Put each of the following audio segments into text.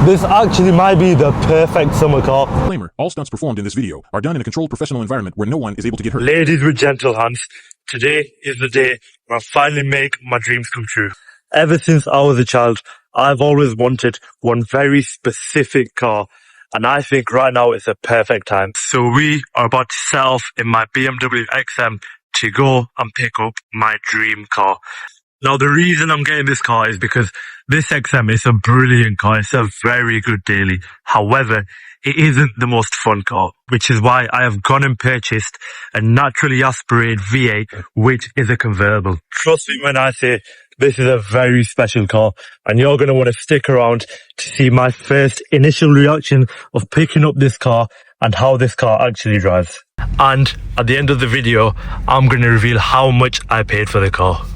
This actually might be the perfect summer car. Disclaimer, all stunts performed in this video are done in a controlled professional environment where no one is able to get hurt. Ladies with gentle hands, today is the day where I finally make my dreams come true. Ever since I was a child, I've always wanted one very specific car, and I think right now is the perfect time. So we are about to set off in my BMW XM to go and pick up my dream car. Now, the reason I'm getting this car is because this XM is a brilliant car. It's a very good daily. However, it isn't the most fun car, which is why I have gone and purchased a naturally aspirated V8, which is a convertible. Trust me when I say this is a very special car, and you're going to want to stick around to see my first initial reaction of picking up this car and how this car actually drives. And at the end of the video, I'm going to reveal how much I paid for the car.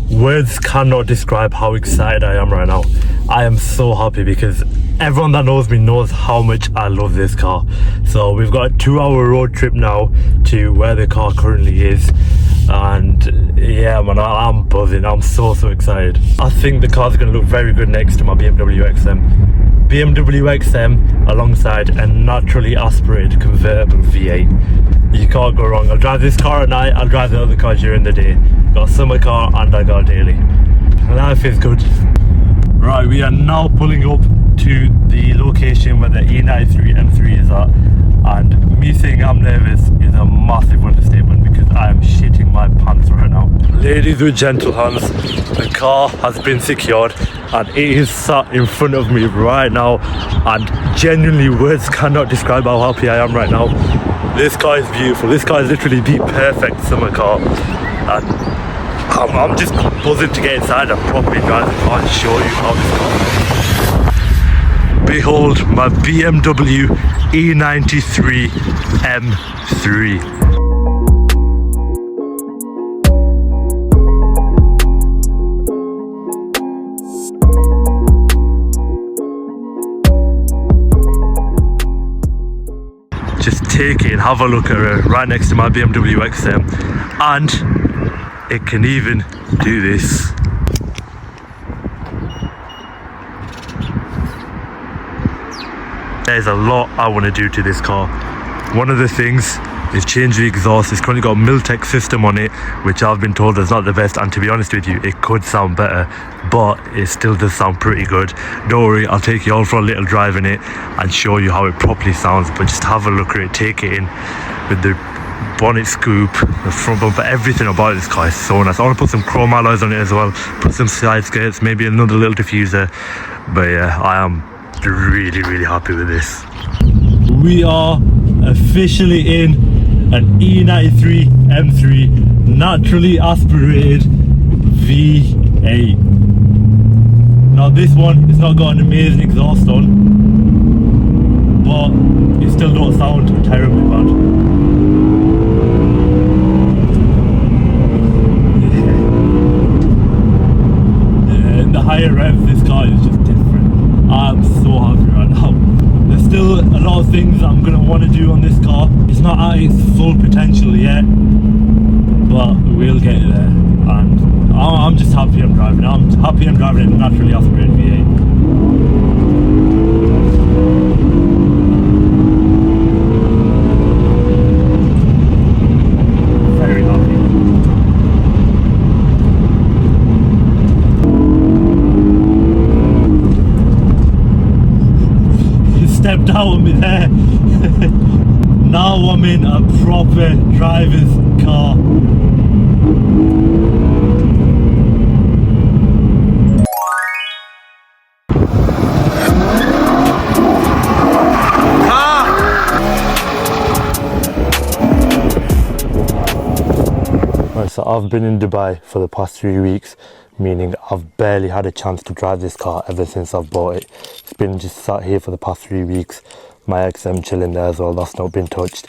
Words cannot describe how excited I am right now. I am so happy because everyone that knows me knows how much I love this car. So we've got a 2-hour road trip now to where the car currently is. And yeah, man, I'm buzzing. I'm so excited. I think the car's going to look very good next to my BMW XM. BMW XM alongside a naturally aspirated convertible V8. You can't go wrong. I'll drive this car at night, I'll drive the other car during the day. Got a summer car and I got a daily. Life is good. Right, we are now pulling up to the location where the E93 M3 is at. And me saying I'm nervous is a massive understatement because I am shitting my pants right now. Ladies with gentle hands, the car has been secured and it is sat in front of me right now, and genuinely words cannot describe how happy I am right now. This car is beautiful. This car is literally the perfect summer car, and I'm just buzzing to get inside and properly drive the car and show you how this car is. Behold my BMW E93 M3. Just take it and have a look at her right next to my BMW XM, and it can even do this. There's a lot I want to do to this car. One of the things is change the exhaust. It's currently got a Miltech system on it, which I've been told is not the best, and to be honest with you, it could sound better, but it still does sound pretty good. Don't worry, I'll take you all for a little drive in it and show you how it properly sounds, but just have a look at it, take it in with the bonnet scoop, the front bumper, everything about this car is so nice. I want to put some chrome alloys on it as well, put some side skirts, maybe another little diffuser, but yeah, I am really happy with this. We are officially in an E93 M3 naturally aspirated V8. Now this one, it's not got an amazing exhaust on, but it still don't sound terribly bad. Yeah, in the higher revs, this car is just different. I'm so happy right now. There's still a lot of things I'm going to want to do on this car. It's not at its full potential yet, but we'll get there. And I'm just happy I'm driving. I'm happy I'm driving a naturally aspirated V8. Very happy. Stepped out of me there. Now I'm in a proper driver's car. Right, so I've been in Dubai for the past 3 weeks, meaning I've barely had a chance to drive this car ever since I've bought it. It's been just sat here for the past 3 weeks. My XM chilling there as well, that's not been touched.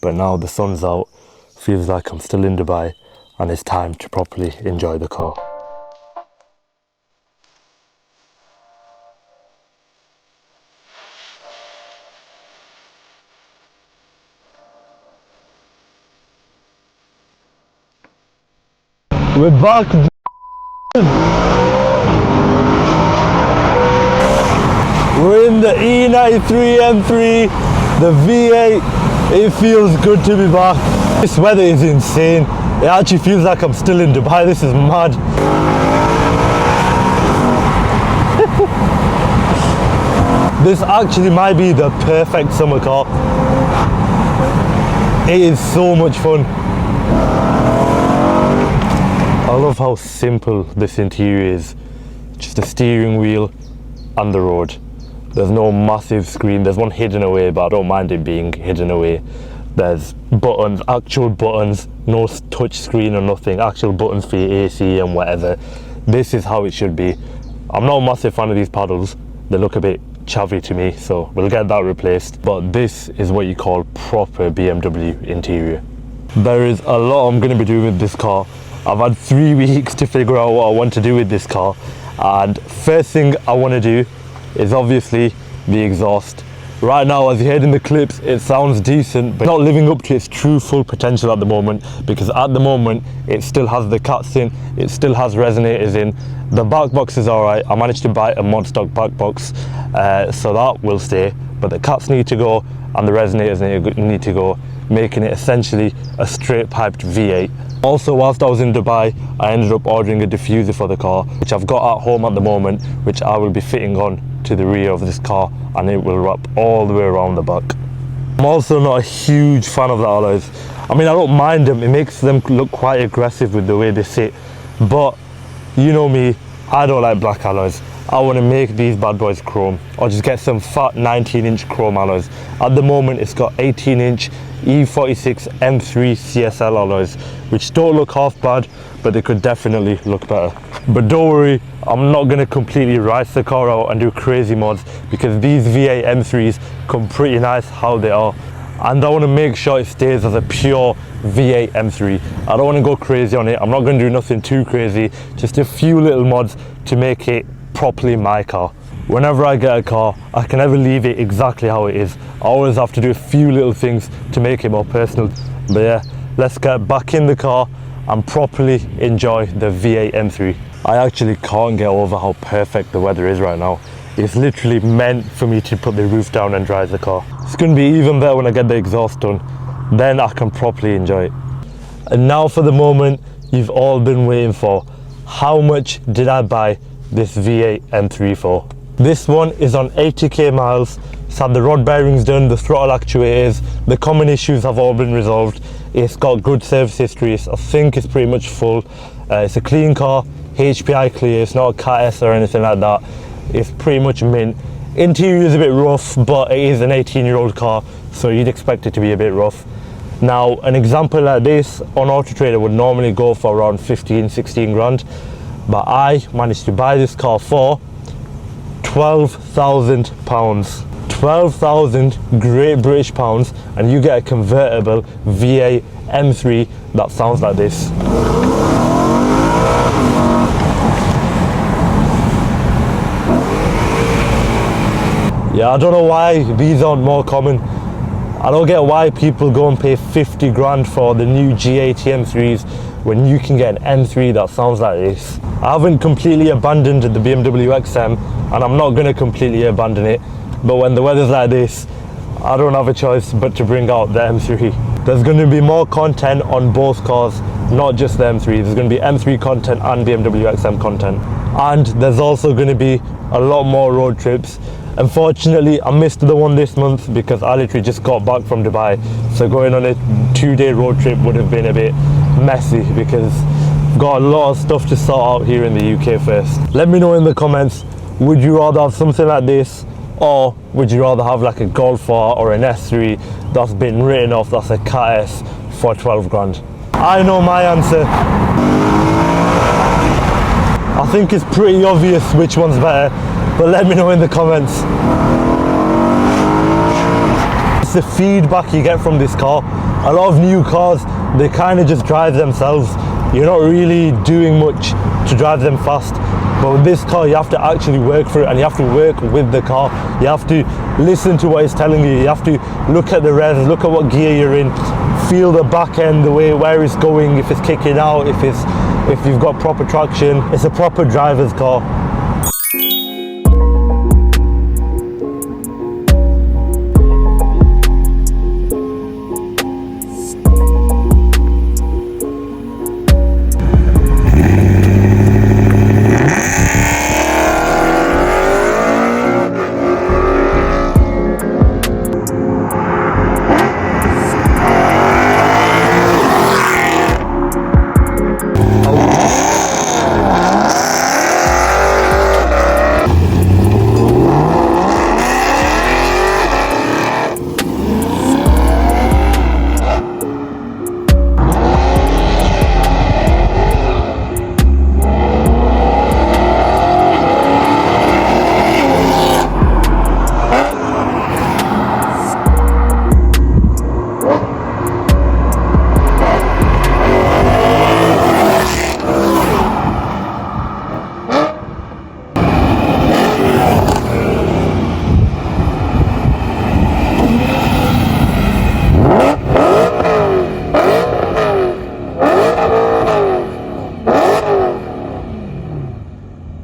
But now the sun's out, feels like I'm still in Dubai, and it's time to properly enjoy the car. We're back. We're in the 1993 M3, the V8. It feels good to be back. This weather is insane. It actually feels like I'm still in Dubai. This is mad. This actually might be the perfect summer car. It is so much fun. I love how simple this interior is. Just a steering wheel and the road. There's no massive screen. There's one hidden away, but I don't mind it being hidden away. There's buttons, actual buttons, no touch screen or nothing, actual buttons for your AC and whatever. This is how it should be. I'm not a massive fan of these paddles. They look a bit chavvy to me, so we'll get that replaced. But this is what you call proper BMW interior. There is a lot I'm going to be doing with this car. I've had 3 weeks to figure out what I want to do with this car, and first thing I want to do is obviously the exhaust. Right now, as you heard in the clips, it sounds decent, but not living up to its true full potential at the moment, because at the moment it still has the cats in, it still has resonators in. The back box is alright. I managed to buy a mod stock back box, so that will stay, but the cats need to go and the resonators need to go, making it essentially a straight piped V8. Also, whilst I was in Dubai, I ended up ordering a diffuser for the car, which I've got at home at the moment, which I will be fitting on to the rear of this car, and it will wrap all the way around the back. I'm also not a huge fan of the alloys. I mean, I don't mind them, it makes them look quite aggressive with the way they sit, but you know me, I don't like black alloys. I want to make these bad boys chrome, or just get some fat 19-inch chrome alloys. At the moment it's got 18-inch E46 M3 CSL alloys, which don't look half bad, but they could definitely look better. But don't worry, I'm not going to completely rice the car out and do crazy mods, because these V8 M3s come pretty nice how they are, and I want to make sure it stays as a pure V8 M3. I don't want to go crazy on it. I'm not going to do nothing too crazy, just a few little mods to make it properly my car. Whenever I get a car, I can never leave it exactly how it is. I always have to do a few little things to make it more personal. But yeah, let's get back in the car and properly enjoy the V8 M3. I actually can't get over how perfect the weather is right now. It's literally meant for me to put the roof down and drive the car. It's going to be even better when I get the exhaust done. Then I can properly enjoy it. And now for the moment you've all been waiting for. How much did I buy this V8 M3 for? This one is on 80k miles. It's had the rod bearings done, the throttle actuators, the common issues have all been resolved. It's got good service history. I think it's pretty much full. It's a clean car, HPI clear, it's not a Cat S or anything like that. It's pretty much mint. Interior is a bit rough, but it is an 18-year-old car, so you'd expect it to be a bit rough. Now, an example like this on Auto Trader would normally go for around 15-16 grand, but I managed to buy this car for £12,000. 12,000 Great British pounds, and you get a convertible V8 M3 that sounds like this. Yeah, I don't know why these aren't more common. I don't get why people go and pay 50 grand for the new G80 M3s when you can get an M3 that sounds like this. I haven't completely abandoned the BMW XM, and I'm not going to completely abandon it, but when the weather's like this, I don't have a choice but to bring out the M3. There's going to be more content on both cars, not just the M3. There's going to be M3 content and BMW XM content. And there's also going to be a lot more road trips. Unfortunately, I missed the one this month because I literally just got back from Dubai. So going on a 2-day road trip would have been a bit messy because I've got a lot of stuff to sort out here in the UK first. Let me know in the comments, would you rather have something like this, or would you rather have like a Golf R or an S3 that's been written off, that's a Cat S for 12 grand? I know my answer. I think it's pretty obvious which one's better, but let me know in the comments. It's the feedback you get from this car. A lot of new cars, they kind of just drive themselves. You're not really doing much to drive them fast. But with this car, you have to actually work for it, and you have to work with the car. You have to listen to what it's telling you. You have to look at the revs, look at what gear you're in, feel the back end, the way where it's going, if it's kicking out, if you've got proper traction. It's a proper driver's car.